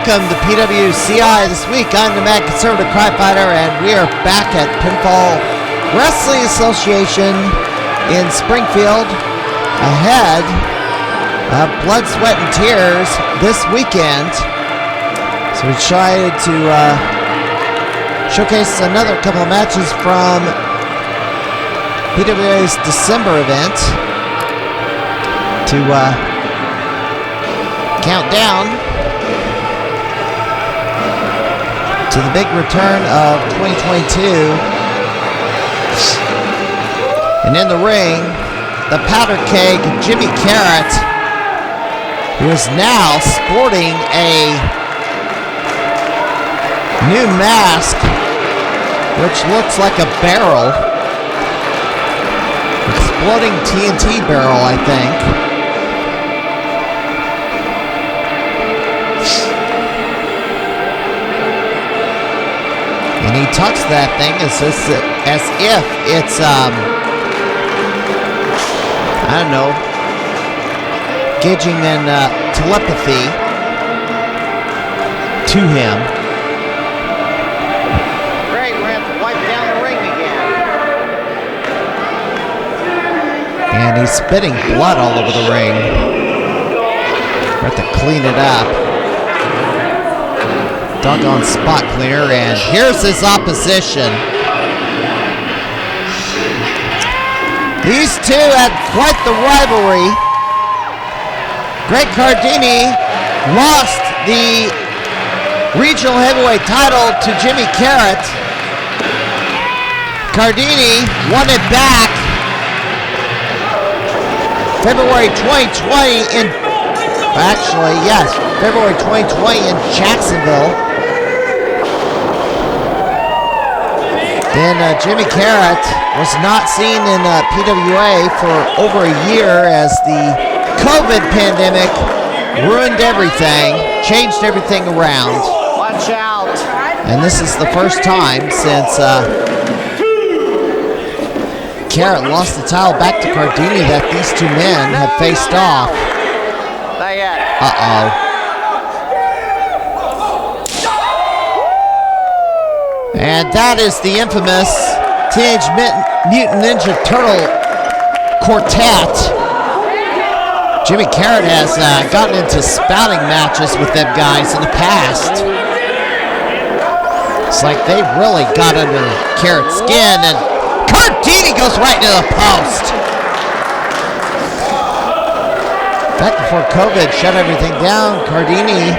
Welcome to PWCI this week. I'm the Mad Conservative Cry Fighter, and we are back at Pinfall Wrestling Association in Springfield ahead of Blood, Sweat, and Tears this weekend. So we decided to showcase another couple of matches from PWA's December event to count down to the big return of 2022. And in the ring, the powder keg Jimmy Karryt, who is now sporting a new mask, which looks like a barrel. Exploding TNT barrel, I think. And he tucks that thing as if it's, I don't know, gauging in telepathy to him. Great, we're going to have to wipe down the ring again. And he's spitting blood all over the ring. We have to clean it up. Doggone spot cleaner, and here's his opposition. These two had quite the rivalry. Great Cardini lost the regional heavyweight title to Jimmy Karryt. Cardini won it back February 2020 in, actually, yes, February 2020 in Jacksonville. Then Jimmy Karryt was not seen in PWA for over a year as the COVID pandemic ruined everything, changed everything around. Watch out. And this is the first time since Karryt lost the title back to Cardini that these two men have faced off. Not yet. Uh-oh. And that is the infamous Teenage Mutant Ninja Turtle Quartet. Jimmy Karryt has gotten into spouting matches with them guys in the past. It's like they really got under Karryt's skin, and Cardini goes right into the post. Back before COVID shut everything down, Cardini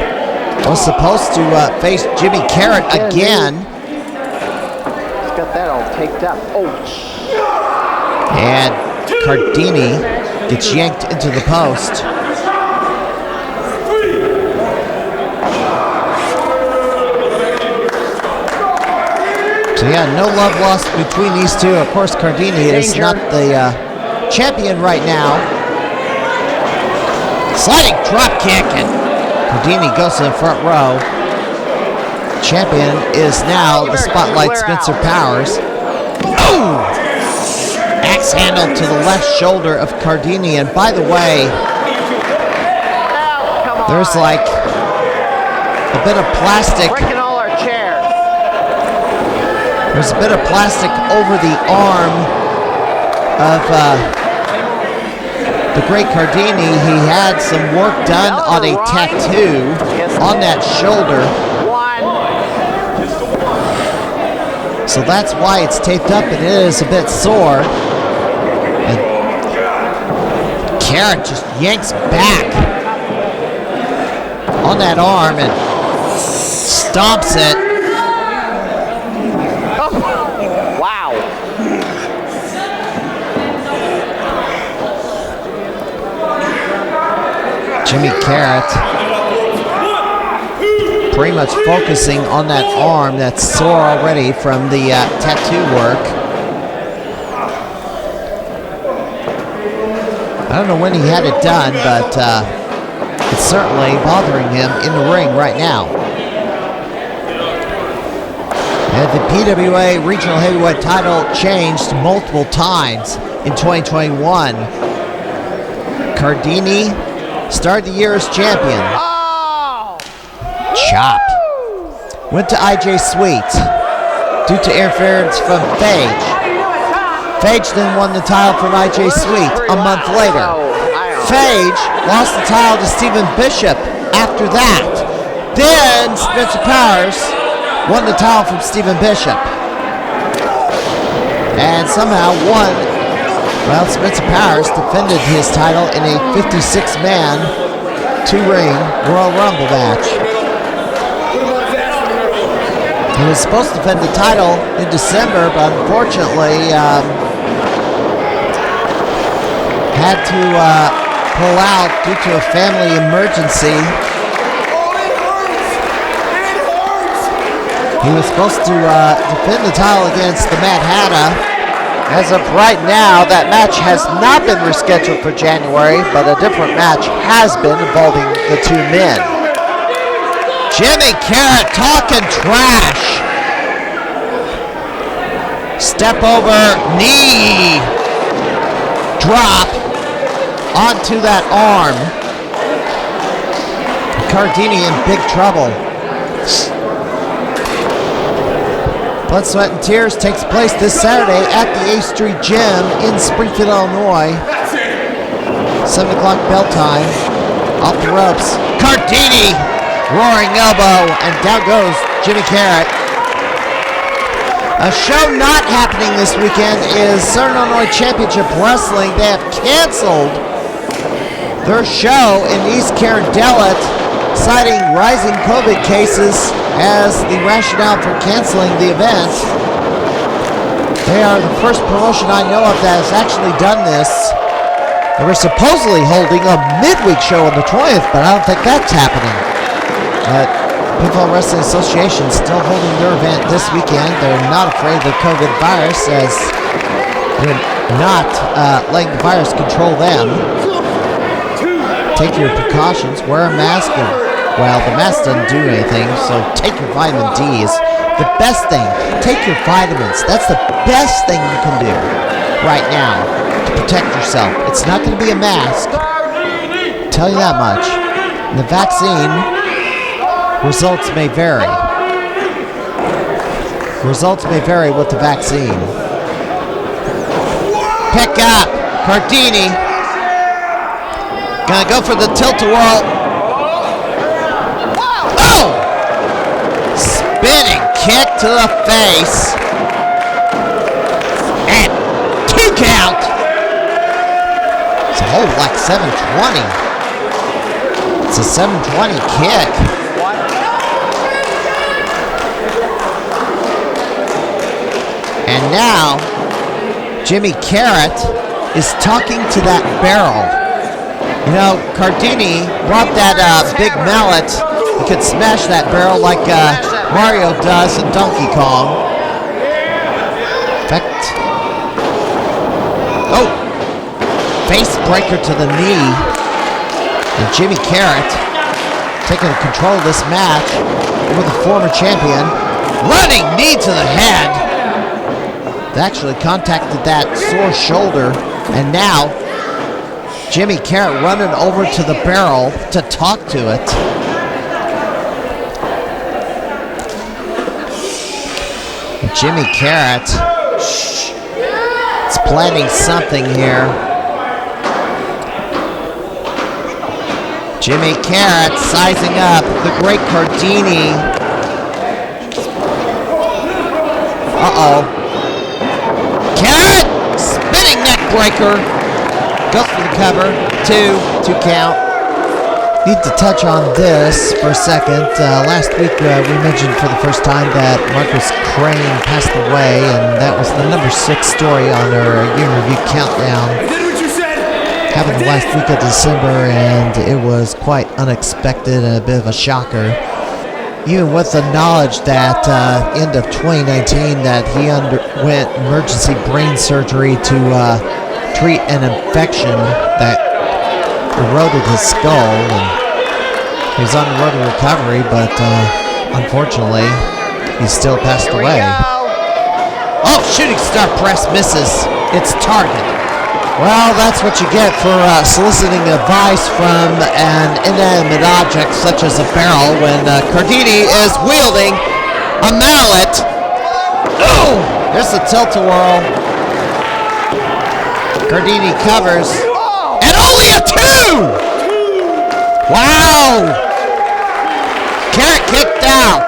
was supposed to face Jimmy Karryt again. Got that all taped up. Oh. And Cardini gets yanked into the post. So yeah, no love lost between these two. Of course, Cardini is not the champion right now. Sliding drop kick, and Cardini goes to the front row. Champion is now the Spotlight Spencer Powers. Ooh! Axe handle to the left shoulder of Cardini. And by the way, there's like a bit of plastic. Breaking all our chairs. There's a bit of plastic over the arm of the Great Cardini. He had some work done on a tattoo on that shoulder. So that's why it's taped up, and it is a bit sore. And Karryt just yanks back on that arm and stomps it. Oh, wow. Jimmy Karryt pretty much focusing on that arm that's sore already from the tattoo work. I don't know when he had it done, but it's certainly bothering him in the ring right now. And the PWA Regional Heavyweight title changed multiple times in 2021. Cardini started the year as champion. chop. Went to IJ Sweet due to interference from Phage. Phage then won the title from IJ Sweet a month later. Phage lost the title to Steven Bishop after that. Then Spencer Powers won the title from Steven Bishop. And somehow won. Well, Spencer Powers defended his title in a 56-man, 2-ring Royal Rumble match. He was supposed to defend the title in December, but unfortunately had to pull out due to a family emergency. He was supposed to defend the title against the Mad Hatter. As of right now, that match has not been rescheduled for January, but a different match has been involving the two men. Jimmy Karryt talking trash. Step over, knee drop onto that arm. Cardini in big trouble. Blood, Sweat, and Tears takes place this Saturday at the A Street Gym in Springfield, Illinois. 7 o'clock bell time. Off the ropes. Cardini! Roaring elbow, and down goes Jimmy Karryt. A show not happening this weekend is Southern Illinois Championship Wrestling. They have canceled their show in East Carondelet, citing rising COVID cases as the rationale for canceling the event. They are the first promotion I know of that has actually done this. They were supposedly holding a midweek show on the 20th, but I don't think that's happening. Pinfall Wrestling Association is still holding their event this weekend. They're not afraid of the COVID virus, as they're not letting the virus control them. Take your precautions, wear a mask, well, the mask doesn't do anything, so take your vitamin D is the best thing. Take your vitamins. That's the best thing you can do right now to protect yourself. It's not going to be a mask. I'll tell you that much. And the vaccine results may vary. Results may vary with the vaccine. Pick up. Cardini. Gonna go for the tilt-a-whirl. Spinning kick to the face. And 2 count. It's a hold like 720. It's a 720 kick. And now, Jimmy Karryt is talking to that barrel. You know, Cardini brought that big mallet. He could smash that barrel like Mario does in Donkey Kong. In fact, face breaker to the knee. And Jimmy Karryt taking control of this match over the former champion. Running knee to the head. They actually contacted that sore shoulder. And now, Jimmy Karryt running over to the barrel to talk to it. Jimmy Karryt is planning something here. Jimmy Karryt sizing up the Great Cardini. Karryt! Spinning neck breaker. Goes for the cover. 2 count. Need to touch on this for a second. Last week we mentioned for the first time that Marcus Crane passed away, and that was the number 6 story on our year in review countdown. Happened the last week of December, and it was quite unexpected and a bit of a shocker. Even with the knowledge that end of 2019 that he underwent emergency brain surgery to treat an infection that eroded his skull, and he was on the road to recovery, but unfortunately, he still passed away. Oh, shooting star press misses its target. Well, that's what you get for soliciting advice from an inanimate object such as a barrel when Cardini is wielding a mallet. Oh! There's a tilt-a-whirl. Cardini covers. And only a 2! Wow! Karryt kicked out.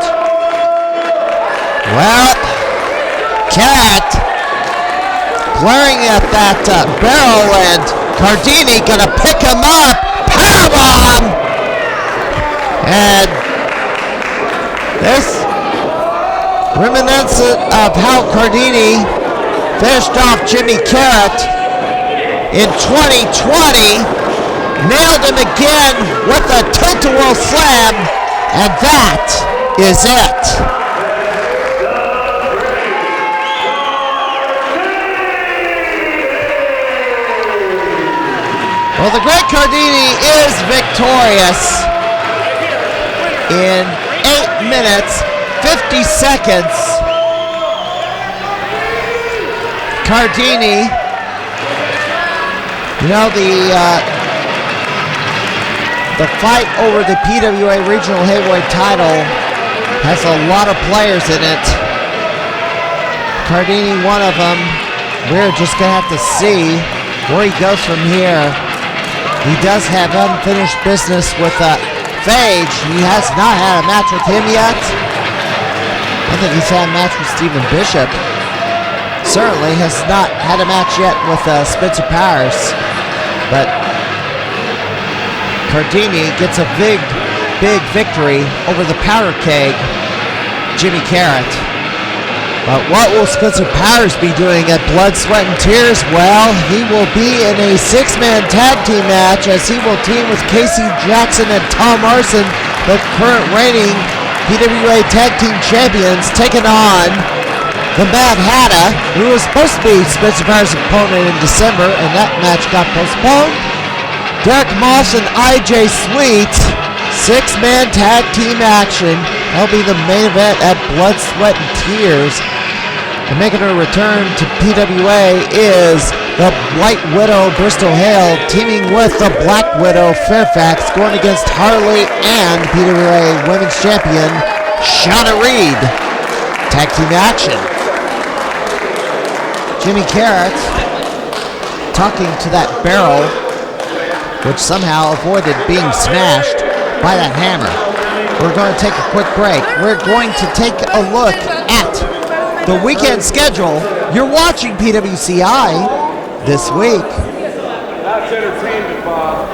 Well, Karryt glaring at that barrel, and Cardini gonna pick him up. Powerbomb! And this reminiscent of how Cardini finished off Jimmy Karryt in 2020, nailed him again with a tilt-a-whirl slam, and that is it. Well, the Great Cardini is victorious in 8 minutes, 50 seconds. Cardini, you know, the fight over the PWA Regional Heavyweight title has a lot of players in it. Cardini, one of them. We're just going to have to see where he goes from here. He does have unfinished business with Phage. He has not had a match with him yet. I think he's had a match with Steven Bishop. Certainly has not had a match yet with Spencer Powers. But Cardini gets a big victory over the powder keg, Jimmy Karryt. But what will Spencer Powers be doing at Blood, Sweat, and Tears? Well, he will be in a 6-man tag team match as he will team with Casey Jackson and Tom Arson, the current reigning PWA Tag Team Champions, taking on the Mad Hatter, who was supposed to be Spencer Powers' opponent in December, and that match got postponed. Derek Moss and IJ Sweet, 6-man tag team action. That'll be the main event at Blood, Sweat, and Tears. And making her return to PWA is the White Widow Bristol Hale teaming with the Black Widow Fairfax, going against Harley and PWA Women's Champion Shauna Reed. Tag team action. Jimmy Karryt talking to that barrel, which somehow avoided being smashed by that hammer. We're going to take a quick break. We're going to take a look at the weekend schedule. You're watching PWCI this week. That's entertainment, Bob.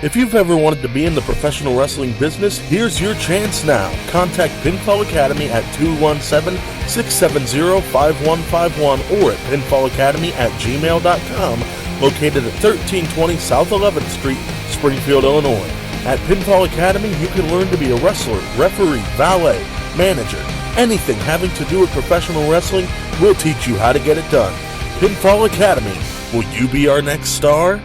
If you've ever wanted to be in the professional wrestling business, here's your chance now. Contact Pinfall Academy at 217-670-5151 or at pinfallacademy@gmail.com, located at 1320 South 11th Street, Springfield, Illinois. At Pinfall Academy, you can learn to be a wrestler, referee, valet, manager. Anything having to do with professional wrestling, we'll teach you how to get it done. Pinfall Academy. Will you be our next star?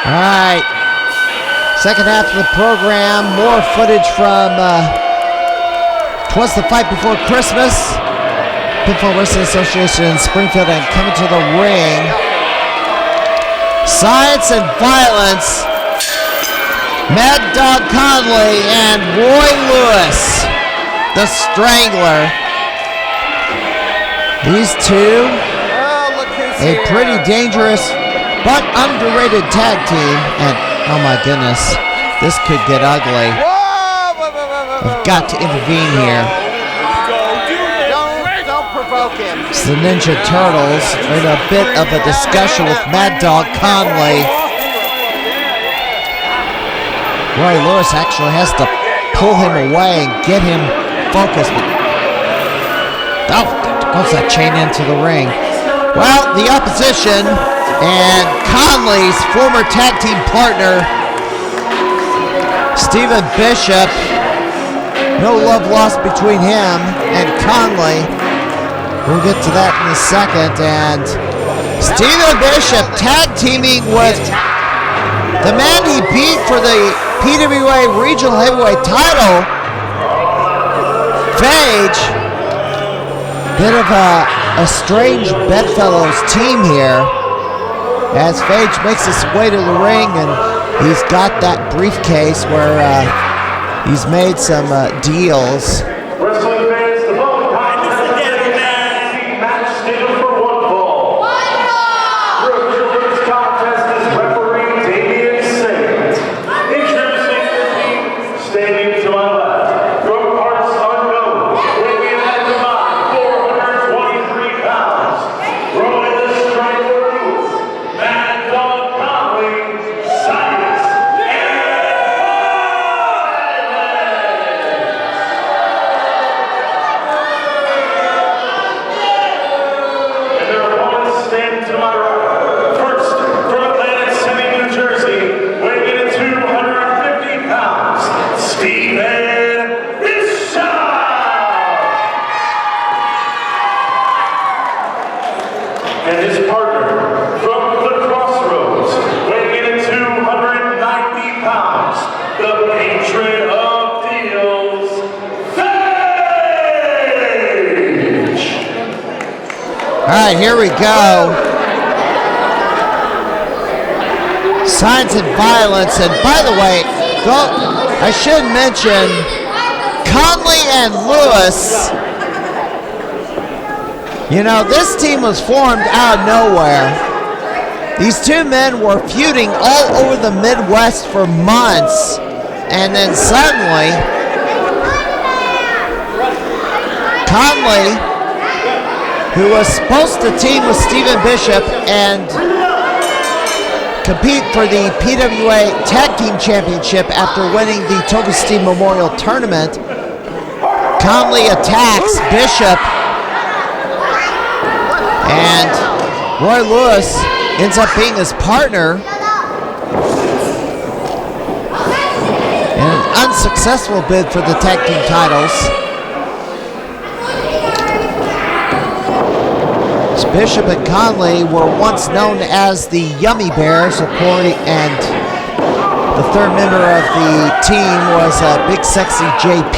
All right, second half of the program, more footage from Twas the Fight Before Christmas, Pinfall Wrestling Association in Springfield, and coming to the ring, Science and Violence Mad Dog Connelly and Roy Lewis, the Strangler. These two, a pretty dangerous but underrated tag team. And oh my goodness, this could get ugly. I've got to intervene here. Don't provoke him. It's the Ninja Turtles in a bit of a discussion with Mad Dog Connelly. Roy Lewis actually has to pull him away and get him focused. Oh, there goes that chain into the ring. Well, the opposition and Connelly's former tag team partner, Steven Bishop. No love lost between him and Connelly. We'll get to that in a second. And Steven Bishop tag teaming with the man he beat for the PWCI Regional Heavyweight title, Phage. Bit of a strange bedfellows team here as Phage makes his way to the ring, and he's got that briefcase where he's made some deals. Wrestling fans, the following match scheduled for one fall. Your official for this contest is referee Damian Saint. Introducing the team, standing to my left, from parts unknown, weighing in at combined 423 pounds, throwing the Strangler Lewis, Mad Dog Connelly, Cyrus, and their opponents stand to my right. First, from Atlantic City, New Jersey, weighing in at 250 pounds, Steven Bishop. And his partner, from the Crossroads, weighing in at 290 pounds, the patron of deals, Phage. All right, here we go. Signs of violence, and by the way, I should mention Connelly and Lewis. You know, this team was formed out of nowhere. These two men were feuding all over the Midwest for months, and then suddenly, Connelly, who was supposed to team with Steven Bishop and compete for the PWCI Tag Team Championship after winning the Togostein Memorial Tournament, Connelly attacks Bishop, and Roy Lewis ends up being his partner in an unsuccessful bid for the tag team titles. Bishop and Connelly were once known as the Yummy Bears, and the third member of the team was Big Sexy JP.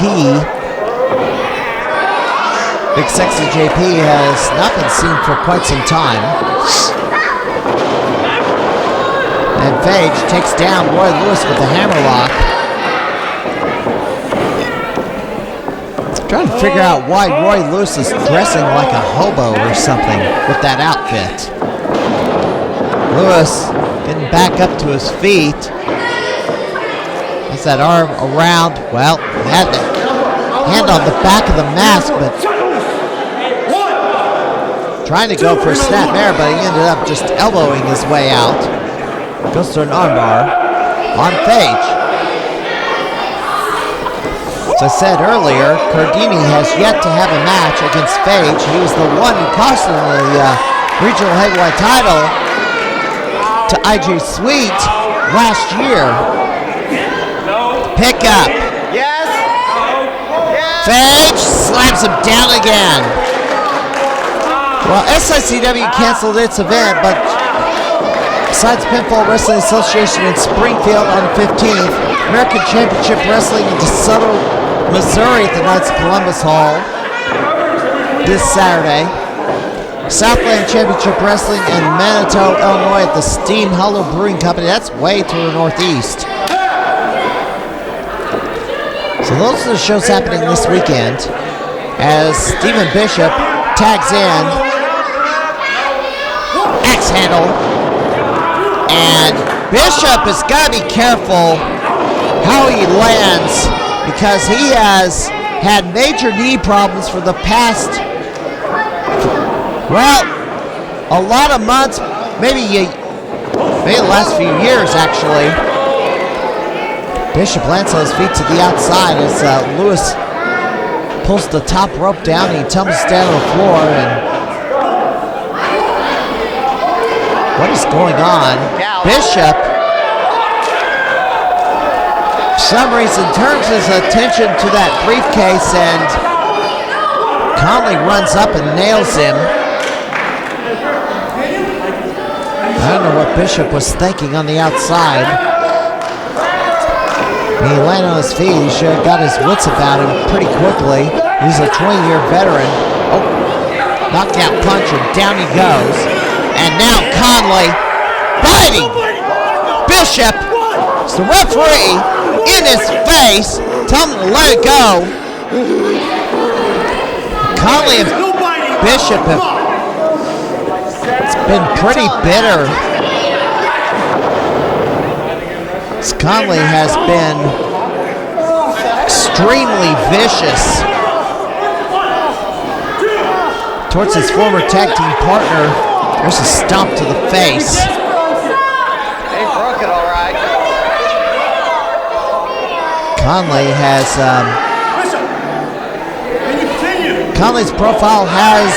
Big Sexy JP has not been seen for quite some time. And Phage takes down Roy Lewis with the hammerlock. Trying to figure out why Roy Lewis is dressing like a hobo or something with that outfit. Lewis getting back up to his feet. Has that arm around, well, had the hand on the back of the mask, but trying to go for a snapmare, but he ended up just elbowing his way out. Goes to an armbar on Phage. As I said earlier, Cardini has yet to have a match against Phage. He was the one who cost him the regional heavyweight title to IJ Sweet last year. Pick up. Yes. Phage slams him down again. Well, SICW canceled its event, but besides Pinfall Wrestling Association in Springfield on the 15th, American Championship Wrestling in DeSoto, Missouri at the Knights of Columbus Hall this Saturday. Southland Championship Wrestling in Manitou, Illinois at the Steam Hollow Brewing Company. That's way to the northeast. So those are the shows happening this weekend as Steven Bishop tags in, axe handle, and Bishop has got to be careful how he lands because he has had major knee problems for the past, well, a lot of months, maybe the last few years actually. Bishop lands on his feet to the outside as Lewis pulls the top rope down and he tumbles down on the floor. And what is going on? Bishop, for some reason, turns his attention to that briefcase and Connelly runs up and nails him. I don't know what Bishop was thinking on the outside. He landed on his feet. He should have got his wits about him pretty quickly. He's a 20-year veteran. Oh, knockout punch, and down he goes. And now Connelly biting Bishop. It's the referee in his face. Tell him to let it go. Connelly and Bishop have, it's been pretty bitter. Connelly has been extremely vicious towards his former tag team partner. There's a stomp to the face. They broke it all right. Connelly has Connelly's profile has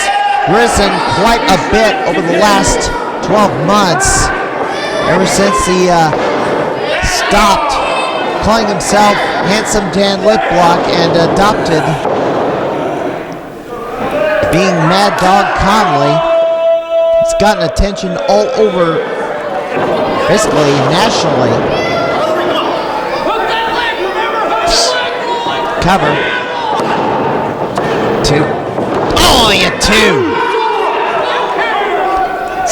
risen quite a bit over the last 12 months. Ever since he stopped calling himself Handsome Dan Lipblock and adopted being Mad Dog Connelly. It's gotten attention all over, basically nationally. Cover. Two. Oh, you two!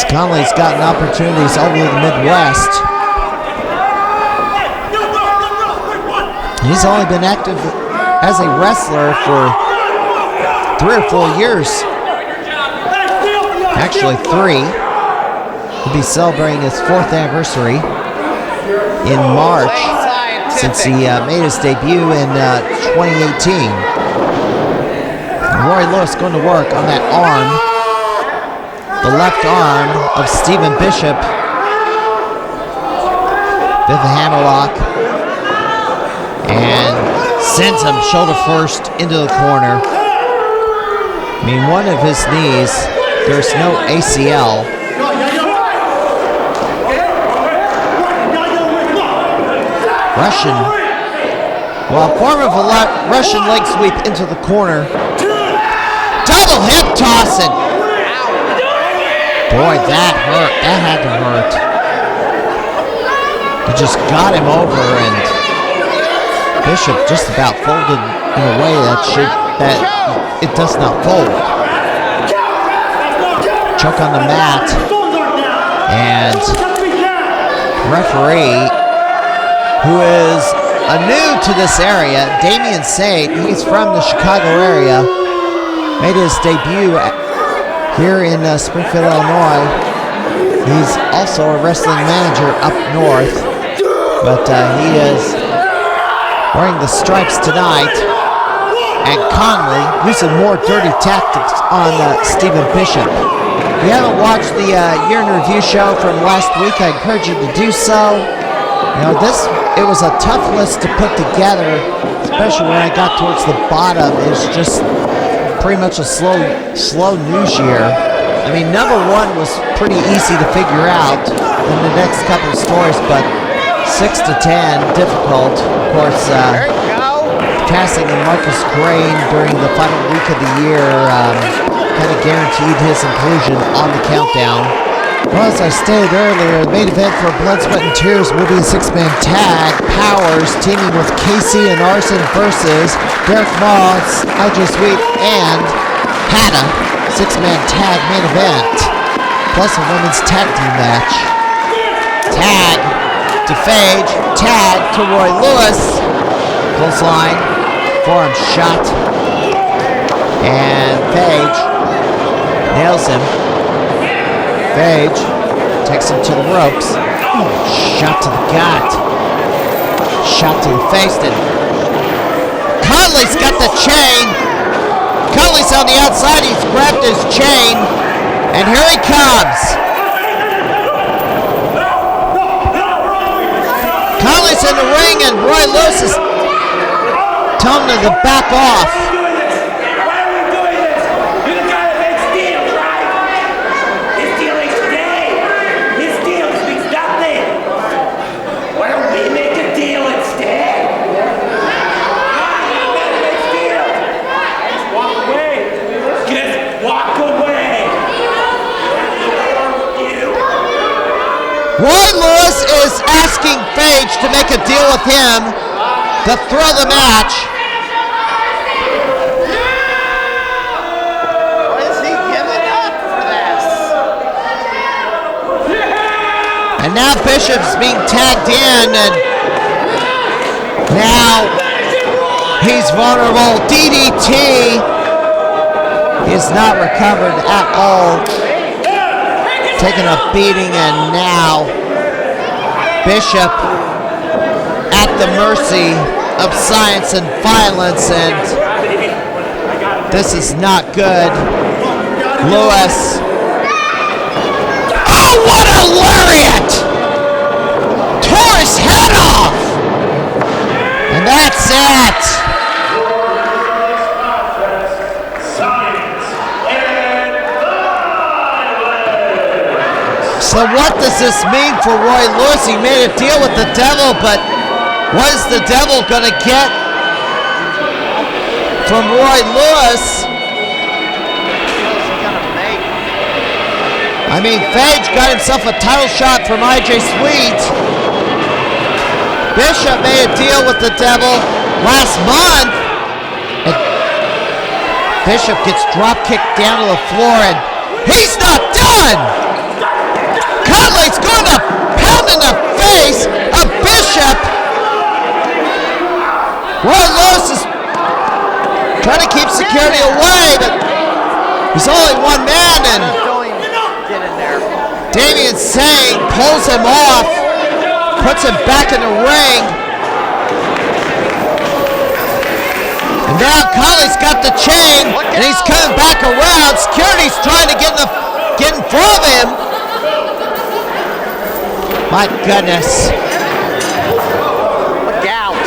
Connelly's gotten opportunities all over the Midwest. He's only been active as a wrestler for 3 or 4 years. Actually 3. He'll be celebrating his 4th anniversary in March since he made his debut in 2018. Roy Lewis going to work on that arm, the left arm of Steven Bishop. Bit of a hammerlock. And sends him shoulder first into the corner. I mean, one of his knees, there's no ACL. Russian, well, form of a Russian leg sweep into the corner. Double hip tossing. Boy, that hurt. That had to hurt. He just got him over, and Bishop just about folded in a way that it does not fold. Choke on the mat, and referee, who is new to this area, Damian Saint, he's from the Chicago area, made his debut here in Springfield, Illinois. He's also a wrestling manager up north, but he is wearing the stripes tonight, and Connelly using more dirty tactics on Steven Bishop. If you haven't watched the Year in Review show from last week, I encourage you to do so. You know, it was a tough list to put together, especially when I got towards the bottom. It's just pretty much a slow news year. I mean, number 1 was pretty easy to figure out in the next couple of stories, but 6 to 10, difficult. Of course, passing of Marcus Crane during the final week of the year kind of guaranteed his inclusion on the countdown. Well, as I stated earlier, the main event for Blood, Sweat, and Tears will be a 6-man tag. Powers teaming with Casey and Arson versus Derek Moss, IJ Sweet, and Hannah. 6-man tag main event, plus a women's tag team match. Tag to Phage, tag to Roy Lewis. Clothesline, forearm shot. And Phage nails him. Phage takes him to the ropes. Shot to the gut. Shot to the face. Then Connelly's got the chain. Connelly's on the outside. He's grabbed his chain. And here he comes. Connelly's in the ring and Roy Lewis is telling him to back off. Roy Lewis is asking Phage to make a deal with him to throw the match. What is he giving up for this? And now Bishop's being tagged in, and now he's vulnerable. DDT is not recovered at all. Taking a beating, and now Bishop at the mercy of science and violence, and this is not good. Lewis. Oh, what a lariat! Tore his head off! And that's it! So what does this mean for Roy Lewis? He made a deal with the devil, but what is the devil going to get from Roy Lewis? I mean, Phage got himself a title shot from IJ Sweet. Bishop made a deal with the devil last month. And Bishop gets drop kicked down to the floor, and he's not done! Connelly's going to pound in the face of Bishop. Roy Lewis is trying to keep security away, but he's only one man, and Damian Sane pulls him off, puts him back in the ring. And now Connelly's got the chain, and he's coming back around. Security's trying to get in front of him. My goodness. Look out.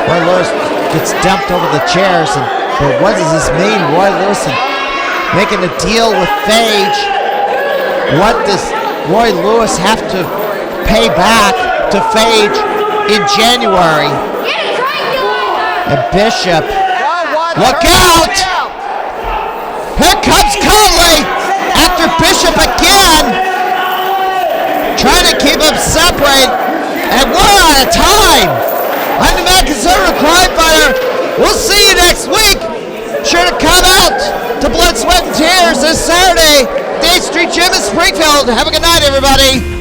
Roy Lewis gets dumped over the chairs. But what does this mean? Roy Lewis making a deal with Phage. What does Roy Lewis have to pay back to Phage in January? And Bishop. Look out! Here comes Connelly after Bishop again. Trying to keep them separate, and we're out of time. I'm the Mad Conservative Crime Fighter. We'll see you next week. Sure to come out to Blood, Sweat, and Tears this Saturday, 8th Street Gym in Springfield. Have a good night, everybody.